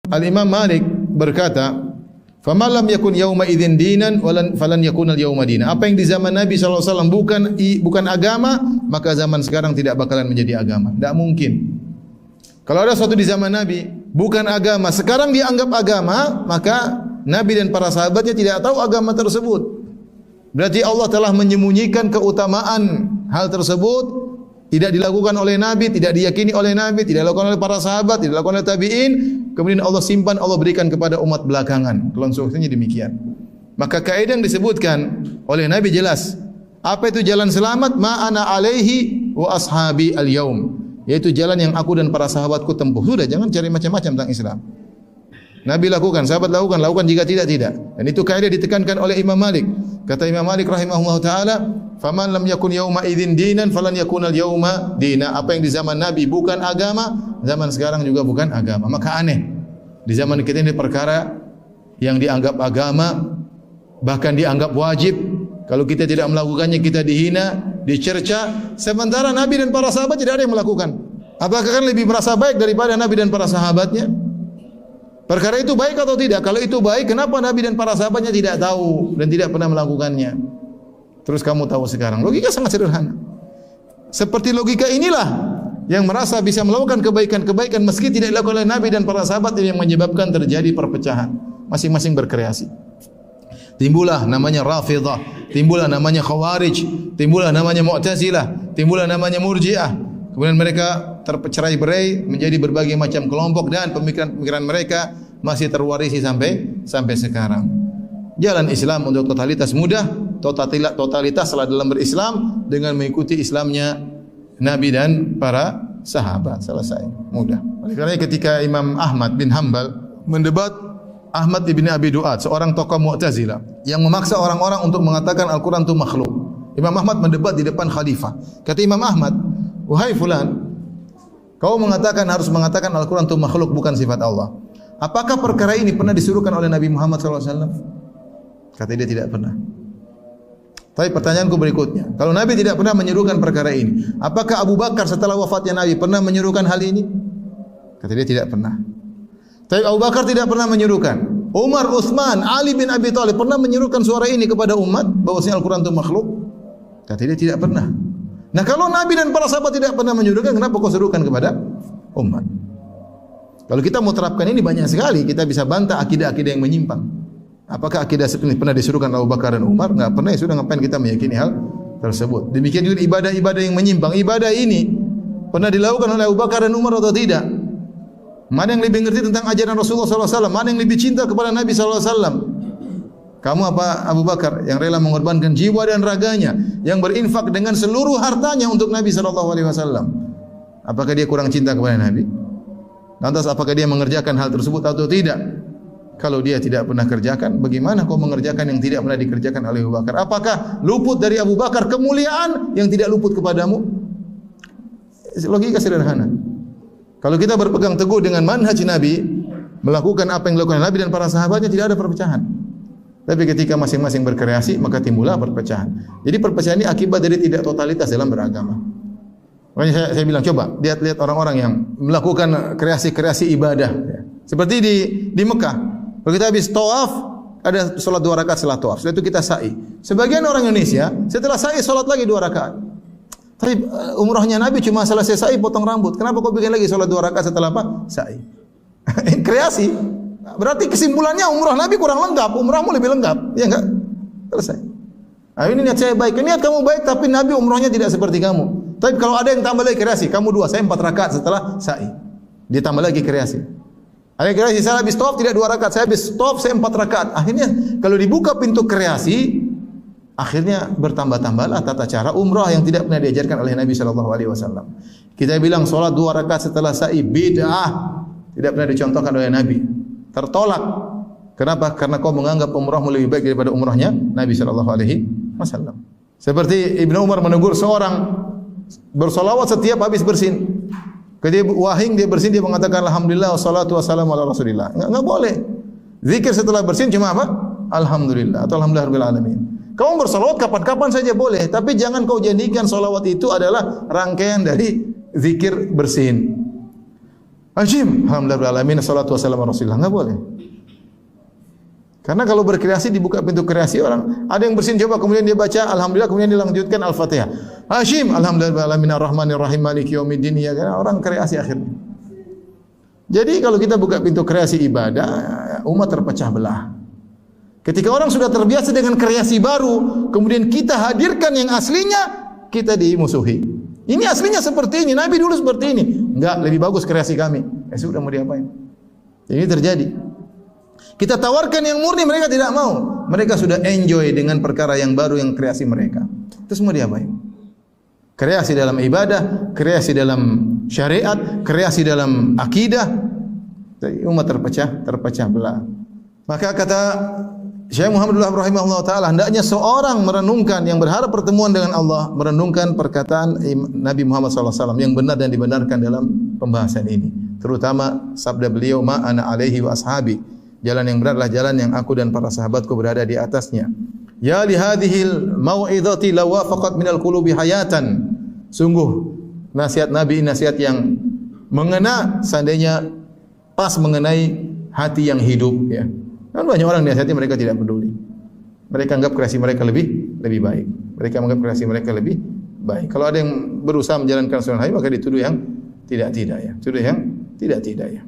Al-Imam Malik berkata, "Faman lam yakun yauma idzin dinan falan yakun al-yauma dinan." Apa yang di zaman Nabi sallallahu alaihi wasallam bukan agama, maka zaman sekarang tidak bakalan menjadi agama. Tidak mungkin. Kalau ada sesuatu di zaman Nabi bukan agama, sekarang dianggap agama, maka Nabi dan para sahabatnya tidak tahu agama tersebut. Berarti Allah telah menyembunyikan keutamaan hal tersebut, tidak dilakukan oleh Nabi, tidak diyakini oleh Nabi, tidak dilakukan oleh para sahabat, tidak dilakukan oleh tabi'in, kemudian Allah simpan, Allah berikan kepada umat belakangan. Konsekuensinya demikian. Maka kaidah yang disebutkan oleh Nabi jelas. Apa itu jalan selamat? Ma ana alaihi wa ashabi al-yaum. Yaitu jalan yang aku dan para sahabatku tempuh. Sudah, jangan cari macam-macam tentang Islam. Nabi lakukan, sahabat lakukan jika tidak. Dan itu kaidah ditekankan oleh Imam Malik. Kata Imam Malik rahimahullah ta'ala, "Faman lam yakun yauma idzin dinan falan yakunal yauma dina." Apa yang di zaman Nabi bukan agama, zaman sekarang juga bukan agama. Maka aneh. Di zaman kita ini perkara yang dianggap agama, bahkan dianggap wajib. Kalau kita tidak melakukannya, kita dihina, dicerca. Sementara Nabi dan para sahabat tidak ada yang melakukan. Apakah kan lebih merasa baik daripada Nabi dan para sahabatnya? Perkara itu baik atau tidak? Kalau itu baik, kenapa Nabi dan para sahabatnya tidak tahu dan tidak pernah melakukannya? Terus kamu tahu sekarang. Logika sangat sederhana. Seperti logika inilah yang merasa bisa melakukan kebaikan-kebaikan meski tidak dilakukan oleh Nabi dan para sahabat, yang menyebabkan terjadi perpecahan. Masing-masing berkreasi. Timbullah namanya Rafidhah, timbullah namanya Khawarij, timbullah namanya Mu'tazilah, timbullah namanya Murji'ah. Kemudian mereka tercerai-berai menjadi berbagai macam kelompok dan pemikiran-pemikiran mereka masih terwarisi sampai sekarang. Jalan Islam untuk totalitas mudah, totalitas adalah dalam berislam dengan mengikuti Islamnya Nabi dan para sahabat. Selesai, mudah. Oleh karena ketika Imam Ahmad bin Hanbal mendebat Ahmad ibn Abi Du'ad, seorang tokoh Mu'tazilah yang memaksa orang-orang untuk mengatakan Al-Quran itu makhluk. Imam Ahmad mendebat di depan khalifah. Kata Imam Ahmad, "Wahai fulan, kau harus mengatakan Al-Quran itu makhluk, bukan sifat Allah. Apakah perkara ini pernah disuruhkan oleh Nabi Muhammad SAW?" Kata dia tidak pernah. Tapi pertanyaanku berikutnya, kalau Nabi tidak pernah menyuruhkan perkara ini, apakah Abu Bakar setelah wafatnya Nabi pernah menyuruhkan hal ini? Kata dia tidak pernah. Tapi Abu Bakar tidak pernah menyuruhkan. Umar, Utsman, Ali bin Abi Thalib pernah menyuruhkan suara ini kepada umat bahwasanya Al-Quran itu makhluk? Kata dia tidak pernah. Nah, kalau Nabi dan para sahabat tidak pernah menyuruhkan, kenapa kau suruhkan kepada umat? Kalau kita mau terapkan ini banyak sekali, kita bisa bantah akidah-akidah yang menyimpang. Apakah akidah ini pernah disuruhkan Abu Bakar dan Umar? Enggak pernah. Ya sudah, ngapain kita meyakini hal tersebut? Demikian juga ibadah-ibadah yang menyimpang. Ibadah ini pernah dilakukan oleh Abu Bakar dan Umar atau tidak? Mana yang lebih mengerti tentang ajaran Rasulullah SAW? Mana yang lebih cinta kepada Nabi SAW? Kamu apa Abu Bakar yang rela mengorbankan jiwa dan raganya, yang berinfak dengan seluruh hartanya untuk Nabi SAW? Apakah dia kurang cinta kepada Nabi? Lantas apakah dia mengerjakan hal tersebut atau tidak? Kalau dia tidak pernah kerjakan, bagaimana kau mengerjakan yang tidak pernah dikerjakan oleh Abu Bakar? Apakah luput dari Abu Bakar kemuliaan yang tidak luput kepadamu? Logika sederhana. Kalau kita berpegang teguh dengan manhaj Nabi, melakukan apa yang dilakukan Nabi dan para sahabatnya, tidak ada perpecahan. Tapi ketika masing-masing berkreasi, maka timbullah perpecahan. Jadi perpecahan ini akibat dari tidak totalitas dalam beragama. Makanya saya bilang, coba lihat orang-orang yang melakukan kreasi-kreasi ibadah. Seperti di Mekah. Kalau kita habis tawaf, ada solat 2 rakaat setelah tawaf. Setelah itu kita sa'i. Sebagian orang Indonesia setelah sa'i solat lagi 2 rakaat. Tapi umrahnya Nabi cuma selesai sa'i potong rambut. Kenapa kau bikin lagi solat 2 rakaat setelah apa? Sa'i. Kreasi. Berarti kesimpulannya umrah Nabi kurang lengkap, umrahmu lebih lengkap. Ya enggak? Selesai. Nah, ini niat saya baik. Niat kamu baik, tapi Nabi umrahnya tidak seperti kamu. Tapi kalau ada yang tambah lagi kreasi, kamu 2, saya 4 rakaat setelah sa'i. Dia tambah lagi kreasi. Ada kreasi, saya habis tawaf tidak 2 rakaat, saya habis tawaf saya 4 rakaat. Akhirnya kalau dibuka pintu kreasi, akhirnya bertambah-tambahlah tata cara umrah yang tidak pernah diajarkan oleh Nabi SAW. Kita bilang solat 2 rakaat setelah sa'i bid'ah, tidak pernah dicontohkan oleh Nabi. Tertolak. Kenapa? Karena kau menganggap umrahmu lebih baik daripada umrahnya Nabi SAW. Seperti Ibnu Umar menegur seorang bersolawat setiap habis bersin. Ketika wahing dia bersin, dia mengatakan alhamdulillah wassalatu wassalamu ala rasulillah. Enggak boleh. Zikir setelah bersin cuma apa? Alhamdulillah atau alhamdulillah rabbil alamin. Kamu bersolawat kapan-kapan saja boleh, tapi jangan kau jadikan solawat itu adalah rangkaian dari zikir bersin. Hashim, alhamdulillah alamin, salatu wassalamu ala Rasulillah. Enggak boleh. Karena kalau berkreasi dibuka pintu kreasi orang, ada yang bersin coba kemudian dia baca alhamdulillah kemudian dilanjutkan Al-Fatihah. Hashim, alhamdulillah alamin arrahmanir rahim maliki yaumiddin, ya kan orang kreasi akhirnya. Jadi kalau kita buka pintu kreasi ibadah, umat terpecah belah. Ketika orang sudah terbiasa dengan kreasi baru, kemudian kita hadirkan yang aslinya, kita dimusuhi. Ini aslinya seperti ini, Nabi dulu seperti ini. Enggak, lebih bagus kreasi kami. Sudah mau diapain? Ini terjadi. Kita tawarkan yang murni, mereka tidak mau. Mereka sudah enjoy dengan perkara yang baru, yang kreasi mereka. Itu semua diapain? Kreasi dalam ibadah, kreasi dalam syariat, kreasi dalam akidah. Jadi umat terpecah belah. Maka kata Syekh Muhammad rahimahullah taala, hendaknya seorang merenungkan yang berharap pertemuan dengan Allah, merenungkan perkataan Nabi Muhammad SAW yang benar dan dibenarkan dalam pembahasan ini. Terutama sabda beliau, ma ana alaihi wa ashabi. Jalan yang benar adalah jalan yang aku dan para sahabatku berada di atasnya. Ya li hadhil mau'izati law wafaqat minal qulubi hayatan. Sungguh nasihat Nabi, nasihat yang mengena, seandainya pas mengenai hati yang hidup, ya. Kan banyak orang nasihati mereka tidak peduli. Mereka anggap kreasi mereka lebih baik. Mereka anggap kreasi mereka lebih baik. Kalau ada yang berusaha menjalankan sunnah Nabi, maka dituduh yang tidak ya. Tuduh yang tidak ya.